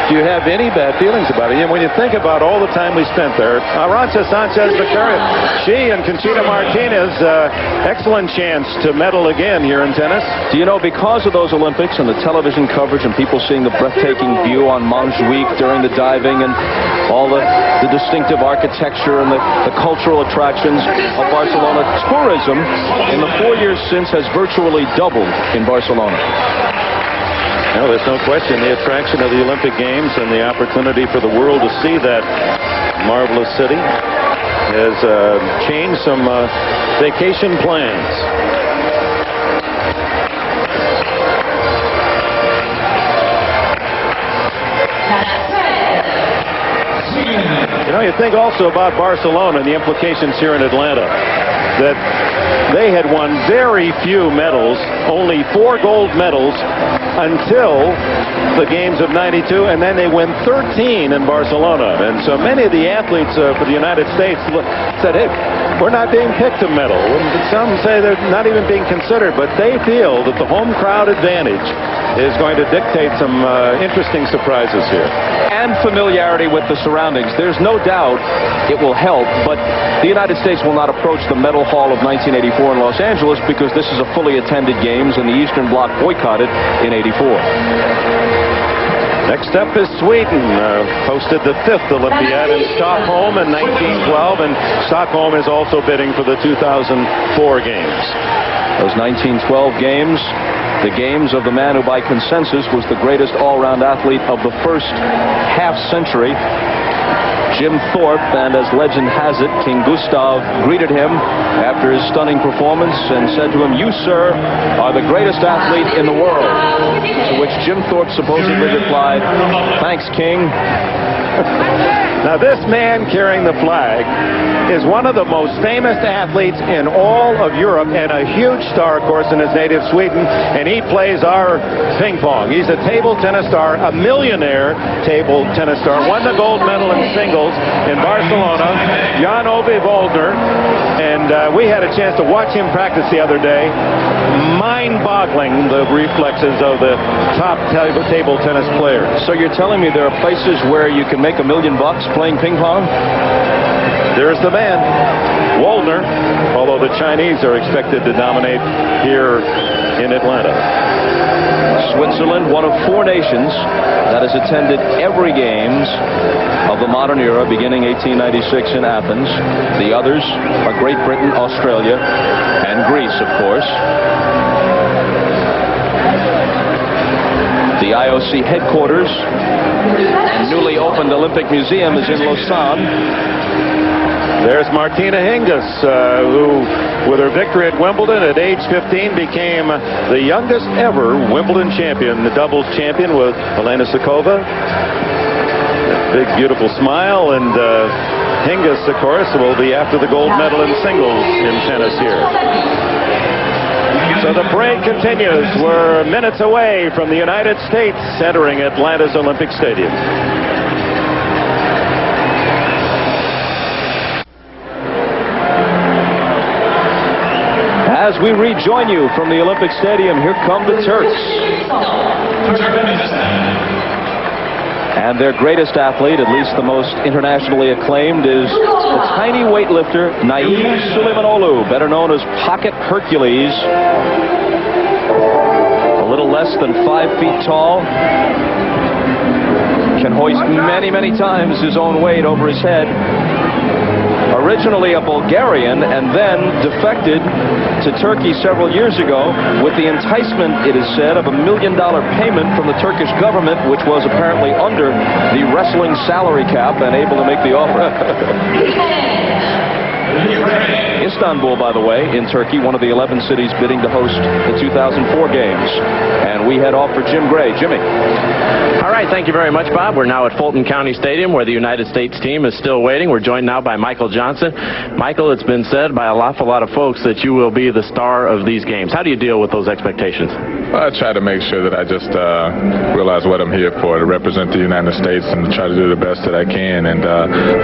you have any bad feelings about it. And when you think about all the time we spent there, Arantxa Sanchez Victoria, she and Conchita Martinez, excellent chance to medal again here in tennis. Do you know, because of those Olympics and the television coverage and people seeing the breathtaking view on Montjuic during the diving and all the distinctive architecture and the cultural attractions of Barcelona, tourism in the 4 years since has virtually doubled in Barcelona. No, there's no question. The attraction of the Olympic Games and the opportunity for the world to see that marvelous city has changed some vacation plans. You know, you think also about Barcelona and the implications here in Atlanta, that they had won very few medals, only 4 gold medals until the Games of '92, and then they win 13 in Barcelona. And so many of the athletes for the United States said, hey, we're not being picked to medal. And some say they're not even being considered, but they feel that the home crowd advantage is going to dictate some interesting surprises here. And familiarity with the surroundings. There's no doubt it will help, but the United States will not approach the Medal Hall of 1984 in Los Angeles because this is a fully attended Games and the Eastern Bloc boycotted in '84. Next up is Sweden, hosted the 5th Olympiad in Stockholm in 1912, and Stockholm is also bidding for the 2004 Games. Those 1912 Games, the games of the man who by consensus was the greatest all-round athlete of the first half-century, Jim Thorpe, and as legend has it, King Gustav greeted him after his stunning performance and said to him, "You, sir, are the greatest athlete in the world." To which Jim Thorpe supposedly replied, "Thanks, King." Now, this man carrying the flag is one of the most famous athletes in all of Europe and a huge star, of course, in his native Sweden, and he plays our ping pong. He's a table tennis star, a millionaire table tennis star, won the gold medal in singles in Barcelona, Jan-Ove Waldner, and we had a chance to watch him practice the other day. Mind-boggling, the reflexes of the top table tennis players. So you're telling me there are places where you can make $1 million playing ping pong? There's the man, Waldner, although the Chinese are expected to dominate here in Atlanta. Switzerland, one of 4 nations that has attended every Games of the modern era, beginning 1896 in Athens. The others are Great Britain, Australia, and Greece, of course. The IOC headquarters and newly opened Olympic Museum is in Lausanne. There's Martina Hingis, who, with her victory at Wimbledon at age 15, became the youngest ever Wimbledon champion, the doubles champion with Elena Sakova. Big, beautiful smile, and Hingis, of course, will be after the gold medal in singles in tennis here. So the parade continues. We're minutes away from the United States entering Atlanta's Olympic Stadium. As we rejoin you from the Olympic Stadium, here come the Turks. And their greatest athlete, at least the most internationally acclaimed, is the tiny weightlifter Naim Suleimanoglu, better known as Pocket Hercules. A little less than 5 feet tall. Can hoist many, many times his own weight over his head. Originally a Bulgarian and then defected to Turkey several years ago with the enticement, it is said, of $1 million payment from the Turkish government, which was apparently under the wrestling salary cap, and able to make the offer. Istanbul, by the way, in Turkey, one of the 11 cities bidding to host the 2004 Games. And we head off for Jim Gray. Jimmy. All right, thank you very much, Bob. We're now at Fulton County Stadium, where the United States team is still waiting. We're joined now by Michael Johnson. Michael, it's been said by an awful lot of folks that you will be the star of these games. How do you deal with those expectations? Well, I try to make sure that I just realize what I'm here for, to represent the United States and to try to do the best that I can. And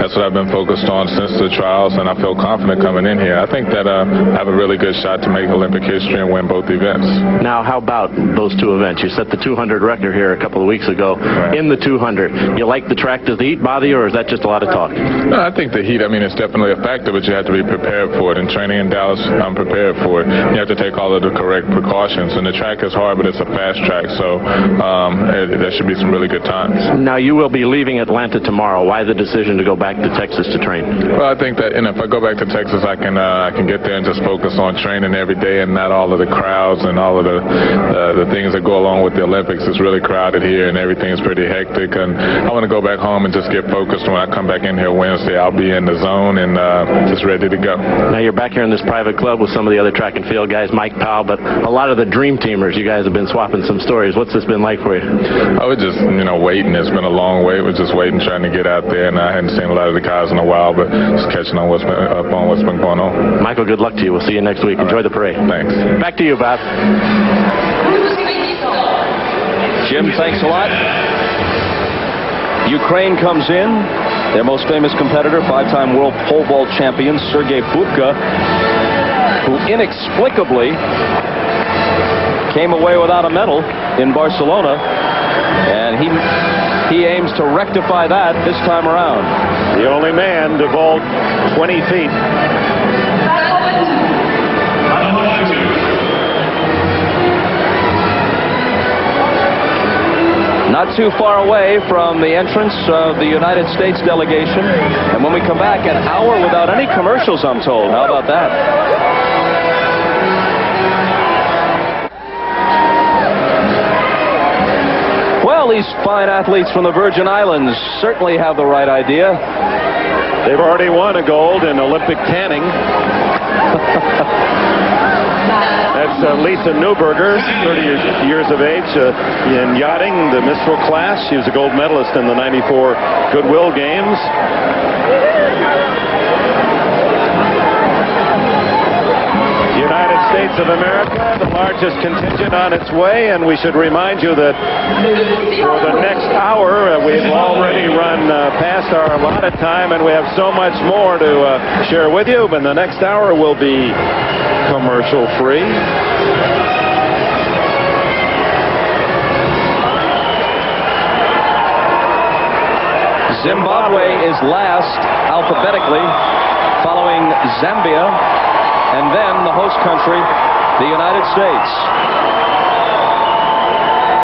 that's what I've been focused on since the trials, and I feel so confident coming in here. I think that I have a really good shot to make Olympic history and win both events. Now, how about those two events? You set the 200 record here a couple of weeks ago. Right. In the 200. You like the track? Does the heat bother you, or is that just a lot of talk? No, I think the heat, it's definitely a factor, but you have to be prepared for it. In training in Dallas, I'm prepared for it. You have to take all of the correct precautions. And the track is hard, but it's a fast track, so there should be some really good times. Now, you will be leaving Atlanta tomorrow. Why the decision to go back to Texas to train? Well, I think that if I go back to Texas, I can get there and just focus on training every day and not all of the crowds and all of the things that go along with the Olympics. It's really crowded here and everything is pretty hectic. And I want to go back home and just get focused. When I come back in here Wednesday, I'll be in the zone and just ready to go. Now, you're back here in this private club with some of the other track and field guys, Mike Powell, but a lot of the dream teamers. You guys have been swapping some stories. What's this been like for you? I was just, waiting. It's been a long wait. We're just waiting, trying to get out there, and I hadn't seen a lot of the guys in a while, but just catching on what's been going on. Michael, good luck to you. We'll see you next week. Enjoy the parade. Thanks. Back to you, Bob. Jim, thanks a lot. Ukraine comes in. Their most famous competitor, five-time world pole vault champion, Sergei Bubka, who inexplicably came away without a medal in Barcelona, and he aims to rectify that this time around. The only man to vault 20 feet. Not too far away from the entrance of the United States delegation. And when we come back, an hour without any commercials, I'm told. How about that? Well, these fine athletes from the Virgin Islands certainly have the right idea. They've already won a gold in Olympic tanning. That's Lisa Newberger, 30 years of age, in yachting, the Mistral class. She was a gold medalist in the '94 Goodwill Games. United States of America, the largest contingent on its way, and we should remind you that for the next hour, we've already run past our allotted time, and we have so much more to share with you, but the next hour will be commercial free. Zimbabwe is last alphabetically, following Zambia, and then the host country, the United States.